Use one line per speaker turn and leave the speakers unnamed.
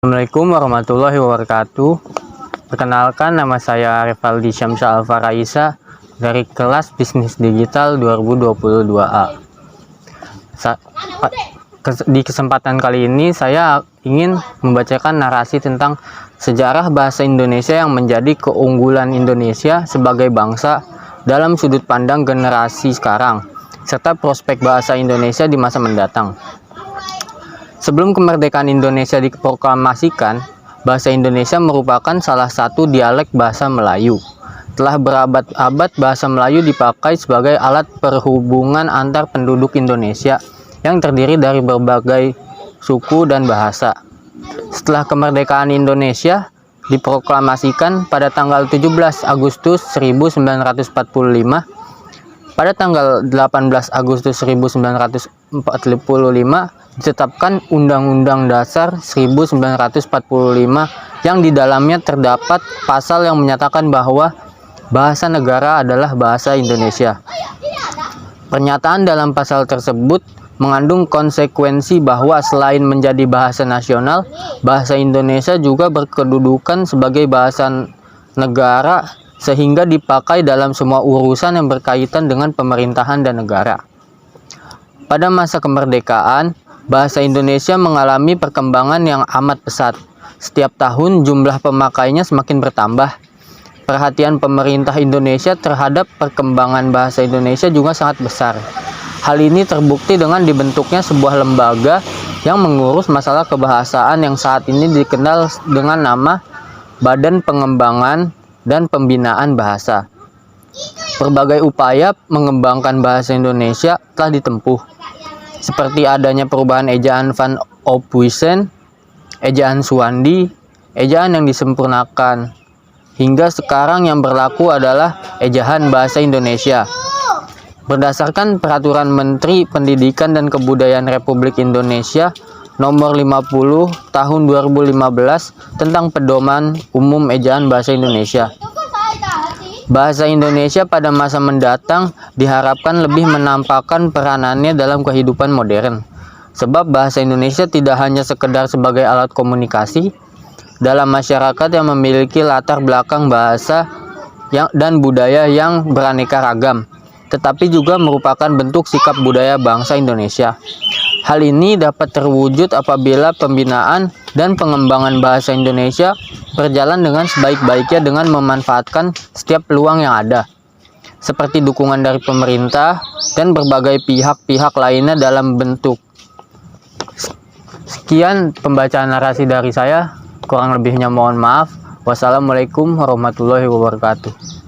Assalamualaikum warahmatullahi wabarakatuh. Perkenalkan, nama saya Rivaldi Syamsa Alfa Raisa dari kelas Bisnis Digital 2022A. Di kesempatan kali ini saya ingin membacakan narasi tentang sejarah bahasa Indonesia yang menjadi keunggulan Indonesia sebagai bangsa dalam sudut pandang generasi sekarang, serta prospek bahasa Indonesia di masa mendatang. Sebelum kemerdekaan Indonesia diproklamasikan, bahasa Indonesia merupakan salah satu dialek bahasa Melayu. Telah berabad-abad bahasa Melayu dipakai sebagai alat perhubungan antar penduduk Indonesia yang terdiri dari berbagai suku dan bahasa. Setelah kemerdekaan Indonesia diproklamasikan pada tanggal 17 Agustus 1945, pada tanggal 18 Agustus 1945 ditetapkan Undang-Undang Dasar 1945 yang di dalamnya terdapat pasal yang menyatakan bahwa bahasa negara adalah bahasa Indonesia. Pernyataan dalam pasal tersebut mengandung konsekuensi bahwa selain menjadi bahasa nasional, bahasa Indonesia juga berkedudukan sebagai bahasa negara sehingga dipakai dalam semua urusan yang berkaitan dengan pemerintahan dan negara. Pada masa kemerdekaan, bahasa Indonesia mengalami perkembangan yang amat pesat. Setiap tahun jumlah pemakainya semakin bertambah. Perhatian pemerintah Indonesia terhadap perkembangan bahasa Indonesia juga sangat besar. Hal ini terbukti dengan dibentuknya sebuah lembaga yang mengurus masalah kebahasaan yang saat ini dikenal dengan nama Badan Pengembangan dan Pembinaan Bahasa. Berbagai upaya mengembangkan bahasa Indonesia telah ditempuh, seperti adanya perubahan ejaan Van Ophuijsen, ejaan Suwandi, ejaan yang disempurnakan. Hingga sekarang yang berlaku adalah ejaan bahasa Indonesia. Berdasarkan Peraturan Menteri Pendidikan dan Kebudayaan Republik Indonesia Nomor 50 Tahun 2015 tentang Pedoman Umum Ejaan Bahasa Indonesia. Bahasa Indonesia pada masa mendatang diharapkan lebih menampakkan peranannya dalam kehidupan modern. Sebab bahasa Indonesia tidak hanya sekedar sebagai alat komunikasi dalam masyarakat yang memiliki latar belakang bahasa dan budaya yang beraneka ragam, tetapi juga merupakan bentuk sikap budaya bangsa Indonesia. Hal ini dapat terwujud apabila pembinaan dan pengembangan bahasa Indonesia berjalan dengan sebaik-baiknya dengan memanfaatkan setiap peluang yang ada, seperti dukungan dari pemerintah dan berbagai pihak-pihak lainnya dalam bentuk. Sekian pembacaan narasi dari saya, kurang lebihnya mohon maaf. Wassalamualaikum warahmatullahi wabarakatuh.